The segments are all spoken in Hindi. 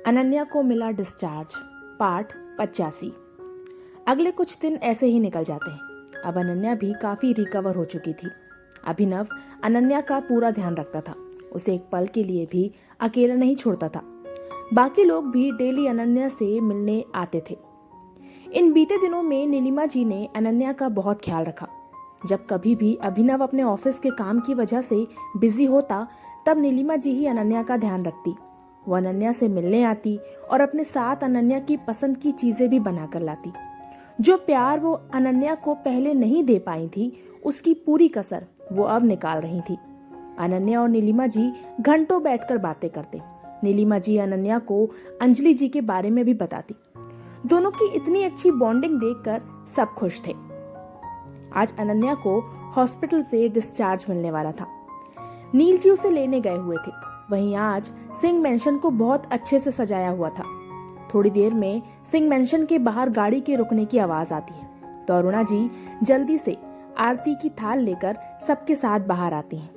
अनन्या को मिला डिस्चार्ज, पार्ट 85। अगले कुछ दिन ऐसे ही निकल जाते हैं। अब अनन्या भी काफ़ी रिकवर हो चुकी थी। अभिनव अनन्या का पूरा ध्यान रखता था, उसे एक पल के लिए भी अकेला नहीं छोड़ता था। बाकी लोग भी डेली अनन्या से मिलने आते थे। इन बीते दिनों में नीलिमा जी ने अनन्या का बहुत ख्याल रखा। जब कभी भी अभिनव अपने ऑफिस के काम की वजह से बिजी होता, तब नीलिमा जी ही अनन्या का ध्यान रखती। वो अनन्या से मिलने आती और अपने साथ अनन्या की पसंद की चीजें भी बनाकर लाती। जो प्यार वो अनन्या को पहले नहीं दे पाई थी, उसकी पूरी कसर वो अब निकाल रही थी। अनन्या और नीलिमा जी घंटों बैठकर बातें करते। नीलिमा जी अनन्या को अंजलि जी के बारे में भी बताती। दोनों की इतनी अच्छी बॉन्डिंग देखकर सब खुश थे। आज अनन्या को हॉस्पिटल से डिस्चार्ज मिलने वाला था। नील जी उसे लेने गए हुए थे। वहीं आज सिंह मेंशन को बहुत अच्छे से सजाया हुआ था। थोड़ी देर में सिंह मेंशन के बाहर गाड़ी के रुकने की आवाज आती है तो अरुणा जी जल्दी से आरती की थाल लेकर सबके साथ बाहर आती हैं।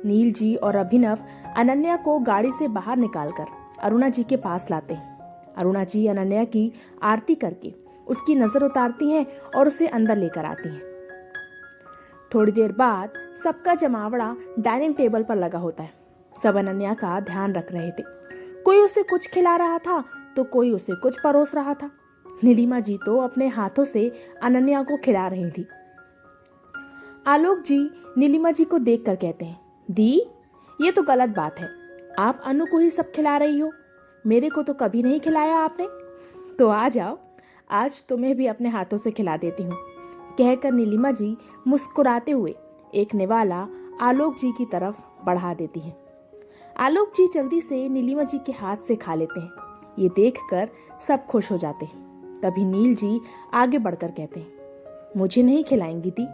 नील जी और अभिनव अनन्या को गाड़ी से बाहर निकालकर अरुणा जी के पास लाते हैं। अरुणा जी अनन्या की आरती करके उसकी नजर उतारती हैं और उसे अंदर लेकर आती हैं। थोड़ी देर बाद सबका जमावड़ा डाइनिंग टेबल पर लगा होता है। सब अनन्या का ध्यान रख रहे थे। कोई उसे कुछ खिला रहा था तो कोई उसे कुछ परोस रहा था। नीलिमा जी तो अपने हाथों से अनन्या को खिला रही थी। आलोक जी नीलिमा जी को देखकर कहते हैं, दी, ये तो गलत बात है। आप अनु को ही सब खिला रही हो, मेरे को तो कभी नहीं खिलाया आपने। तो आ जाओ, आज तुम्हें भी अपने हाथों से खिला देती हूँ, कहकर नीलिमा जी मुस्कुराते हुए एक निवाला आलोक जी की तरफ बढ़ा देती हैं। आलोक जी जल्दी से नीलिमा जी के हाथ से खा लेते हैं। ये देखकर सब खुश हो जाते हैं। तभी नील जी आगे बढ़कर कहते हैं, मुझे नहीं खिलाएंगी दी।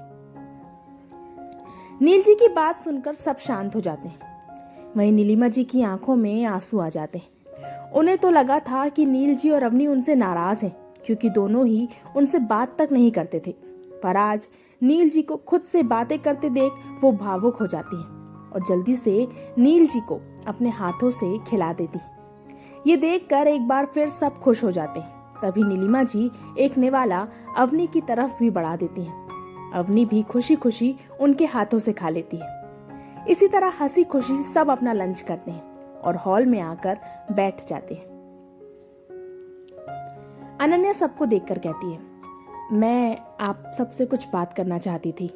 नील जी की बात सुनकर सब शांत हो जाते हैं। वहीं नीलिमा जी की आंखों में आंसू आ जाते हैं। उन्हें तो लगा था कि नील जी और अवनी उनसे नाराज हैं, क्योंकि दोनों ही उनसे बात तक नहीं करते थे। पर आज नील जी को खुद से बातें करते देख वो भावुक हो जाती हैं और जल्दी से नील जी को अपने हाथों से खिला देती। ये देखकर एक बार फिर सब खुश हो जाते हैं। तभी नीलिमा जी एक निवाला अवनी की तरफ भी बढ़ा देती हैं। अवनी भी खुशी खुशी उनके हाथों से खा लेती है। इसी तरह हंसी खुशी सब अपना लंच करते हैं और हॉल में आकर बैठ जाते हैं। अनन्या सबको देखकर कहती है, मैं आप सबसे कुछ बात करना चाहती थी।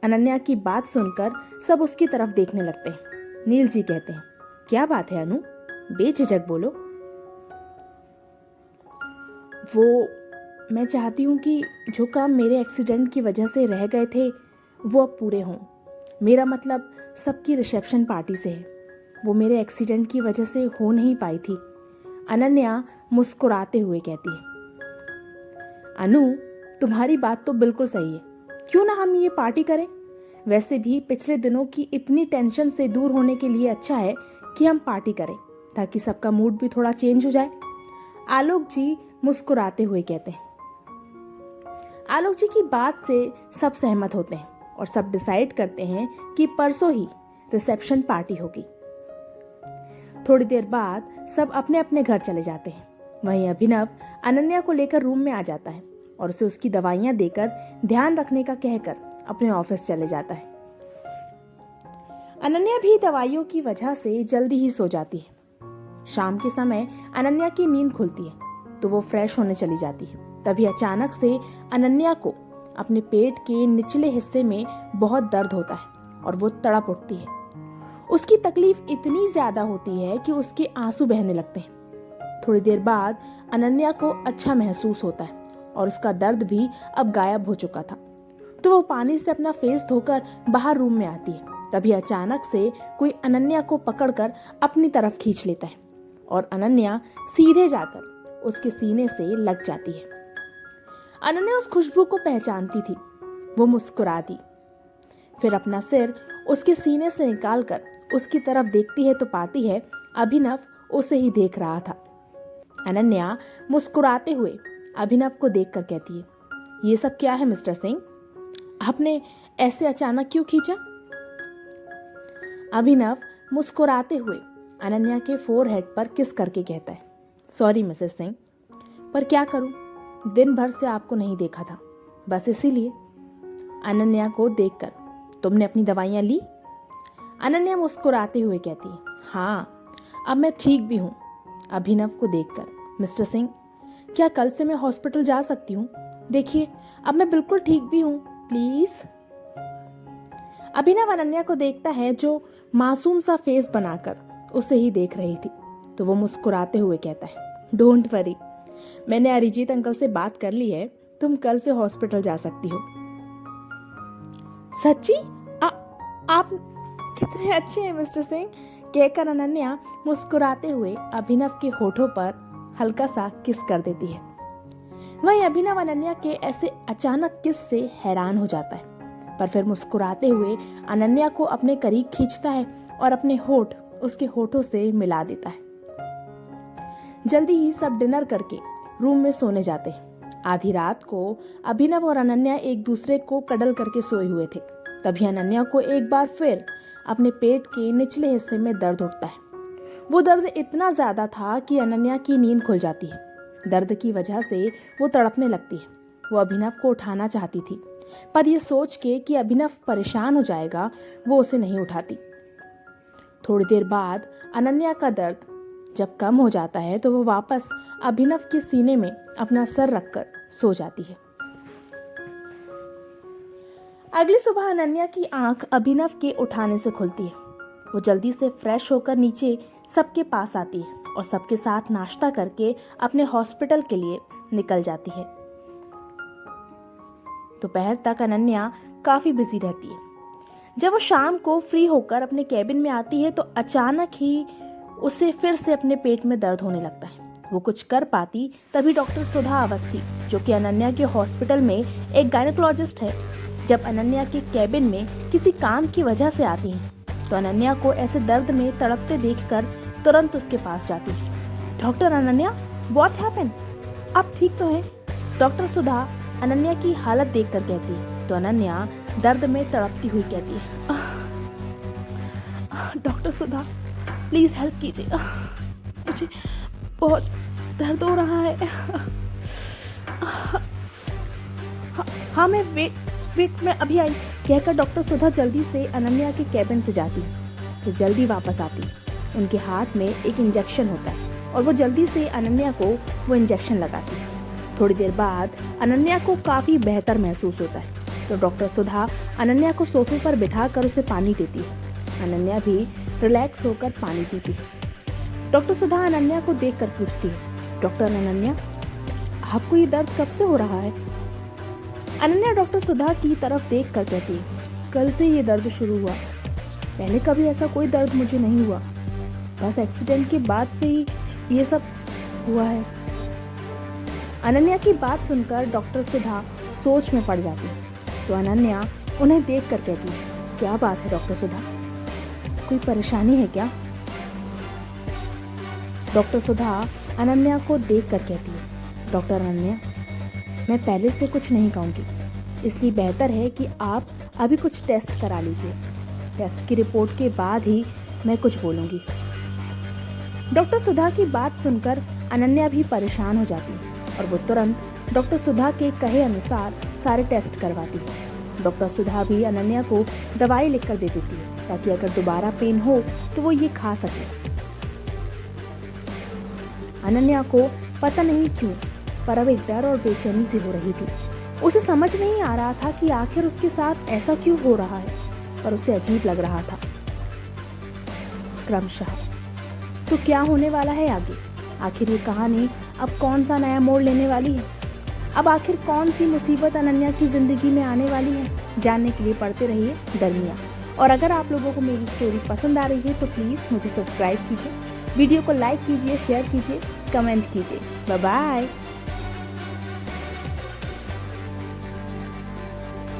अनन्या की बात सुनकर सब उसकी तरफ देखने लगते हैं। नील जी कहते हैं, क्या बात है अनु, बेझिझक बोलो। वो मैं चाहती हूँ कि जो काम मेरे एक्सीडेंट की वजह से रह गए थे वो अब पूरे हों। मेरा मतलब सबकी रिसेप्शन पार्टी से है, वो मेरे एक्सीडेंट की वजह से हो नहीं पाई थी। अनन्या मुस्कुराते हुए कहती है, अनु, तुम्हारी बात तो बिल्कुल सही है, क्यों ना हम ये पार्टी करें। वैसे भी पिछले दिनों की इतनी टेंशन से दूर होने के लिए अच्छा है कि हम पार्टी करें, ताकि सबका मूड भी थोड़ा चेंज हो जाए। आलोक जी मुस्कुराते हुए कहते हैं। आलोक जी की बात से सब सहमत होते हैं और सब डिसाइड करते हैं कि परसों ही रिसेप्शन पार्टी होगी। थोड़ी देर बाद सब अपने अपने घर चले जाते हैं। वहीं अभिनव अनन्या को लेकर रूम में आ जाता है और उसे उसकी दवाइयां देकर ध्यान रखने का कहकर अपने ऑफिस चले जाता है। अनन्या भी दवाइयों की वजह से जल्दी ही सो जाती है। शाम के समय अनन्या की नींद खुलती है तो वो फ्रेश होने चली जाती है। तभी अचानक से अनन्या को अपने पेट के निचले हिस्से में बहुत दर्द होता है और वो तड़प उठती है। उसकी तकलीफ इतनी ज्यादा होती है कि उसके आंसू बहने लगते हैं। थोड़ी देर बाद अनन्या को अच्छा महसूस होता है और उसका दर्द भी अब गायब हो चुका था। तो वो पानी से अपना फेस धोकर बाहर रूम में आती है। तभी अचानक से कोई अनन्या को पकड़कर अपनी तरफ खींच लेता है और अनन्या सीधे जाकर उसके सीने से लग जाती है। अनन्या उस खुशबू को पहचानती थी। वो मुस्कुरा दी, फिर अपना सिर उसके सीने से निकालकर उसकी तरफ देखती है तो पाती है अभिनव उसे ही देख रहा था। अनन्या मुस्कुराते हुए अभिनव को देखकर कहती है, ये सब क्या है मिस्टर सिंह, आपने ऐसे अचानक क्यों खींचा। अभिनव मुस्कुराते हुए अनन्या के फोरहेड पर किस करके कहता है, सॉरी मिसेस सिंह, पर क्या करूं, दिन भर से आपको नहीं देखा था, बस इसीलिए। अनन्या को देखकर, तुमने अपनी दवाइयाँ ली? अनन्या मुस्कुराते हुए कहती है, हाँ, अब मैं ठीक भी हूँ। अभिनव को देखकर, मिस्टर सिंह, क्या कल से मैं हॉस्पिटल जा सकती हूँ? देखिए, अब मैं बिल्कुल ठीक भी हूँ, प्लीज। अभिनव अनन्या को देखता है जो मासूम सा फेस बनाकर उसे ही देख रही थी, तो वो मुस्कुराते हुए कहता है, डोंट वरी, मैंने अरिजीत अंकल से बात कर ली है, तुम कल से हॉस्पिटल जा सकती हो। सच्ची? आप कितने अच्छे हैं मिस्टर सिंह, कहकर अनन्या मुस्कुराते हुए अभिनव के होठों पर हल्का सा किस कर देती है। वही अभिनव अनन्या के ऐसे अचानक किस से हैरान हो जाता है, पर फिर मुस्कुराते हुए अनन्या को अपने करीब खींचता है और अपने होठ उसके होठों से मिला देता है। जल्दी ही सब डिनर करके रूम में सोने जाते हैं। आधी रात को अभिनव और अनन्या एक दूसरे को कडल करके सोए हुए थे। तभी अनन्या को एक बार फिर अपने पेट के निचले हिस्से में दर्द उठता है। वो दर्द इतना ज्यादा था कि अनन्या की नींद खुल जाती है। दर्द की वजह से वो तड़पने लगती है। वो अभिनव को उठाना चाहती थी, पर यह सोच के कि अभिनव परेशान हो जाएगा, वो उसे नहीं उठाती। थोड़ी देर बाद अनन्या का दर्द जब कम हो जाता है तो वो वापस अभिनव के सीने में अपना सर रखकर सो जाती है। अगली सुबह अनन्या की आंख अभिनव के उठाने से खुलती है। वो जल्दी से फ्रेश होकर नीचे सबके पास आती है और सबके साथ नाश्ता करके अपने हॉस्पिटल के लिए निकल जाती है। दोपहर तक अनन्या काफी बिजी रहती है। जब वो शाम को फ्री होकर अपने कैबिन में आती है तो अचानक ही उसे फिर से अपने पेट में दर्द होने लगता है। वो कुछ कर पाती तभी डॉक्टर सुधा अवस्थी, जो कि अनन्या के हॉस्पिटल में एक गायनेकोलॉजिस्ट है, जब अनन्या के कैबिन में किसी काम की वजह से आती हैं, तो अनन्या को ऐसे दर्द में तड़पते देखकर तुरंत उसके पास जाती है। Doctor Ananya, what happened? आप ठीक तो हैं? डॉक्टर सुधा अनन्या की हालत देखकर कहती है, तो अनन्या दर्द में तड़पती हुई कहती है, डॉक्टर सुधा, प्लीज हेल्प कीजिए, मुझे बहुत दर्द हो रहा है। हाँ मैं वेट में अभी आई, कहकर डॉक्टर सुधा जल्दी से अनन्या के कैबिन से जाती है। तो जल्दी वापस आती। उनके हाथ में एक इंजेक्शन होता है और वो जल्दी से अनन्या को वो इंजेक्शन लगाती है। थोड़ी देर बाद अनन्या को काफ़ी बेहतर महसूस होता है, तो डॉक्टर सुधा अनन्या को सोफे पर बिठाकर उसे पानी देती है। अनन्या भी रिलैक्स होकर पानी पीती है। डॉक्टर सुधा अनन्या को देखकर पूछती है, डॉक्टर अनन्या, आपको ये दर्द कब से हो रहा है? अनन्या डॉक्टर सुधा की तरफ देख कर कहती है, कल से ये दर्द शुरू हुआ, पहले कभी ऐसा कोई दर्द मुझे नहीं हुआ, बस एक्सीडेंट के बाद से ही ये सब हुआ है। अनन्या की बात सुनकर डॉक्टर सुधा सोच में पड़ जाती है, तो अनन्या उन्हें देख कर कहती है, क्या बात है डॉक्टर सुधा, कोई परेशानी है क्या? डॉक्टर सुधा अनन्या को देख कर कहती है, डॉक्टर अनन्या, मैं पहले से कुछ नहीं कहूँगी, इसलिए बेहतर है कि आप अभी कुछ टेस्ट करा लीजिए। टेस्ट की रिपोर्ट के बाद ही मैं कुछ बोलूँगी। डॉक्टर सुधा की बात सुनकर अनन्या भी परेशान हो जाती है और वो तुरंत डॉक्टर सुधा के कहे अनुसार सारे टेस्ट करवाती है। डॉक्टर सुधा भी अनन्या को दवाई लिखकर दे देती है ताकि अगर दोबारा पेन हो तो वो ये खा सके। अनन्या को पता नहीं क्यों पर अब एक डर और बेचैनी सी हो रही थी। उसे समझ नहीं आ रहा था कि आखिर उसके साथ ऐसा क्यों हो रहा है, पर उसे अजीब लग रहा था। क्रमशः तो क्या होने वाला है आगे? आखिर ये कहानी अब कौन सा नया मोड़ लेने वाली है? अब आखिर कौन सी मुसीबत अनन्या की जिंदगी में आने वाली है? जानने के लिए पढ़ते रहिए दरमिया। और अगर आप लोगों को मेरी स्टोरी पसंद आ रही है तो प्लीज़ मुझे सब्सक्राइब कीजिए, वीडियो को लाइक कीजिए, शेयर कीजिए, कमेंट कीजिए। Bye bye.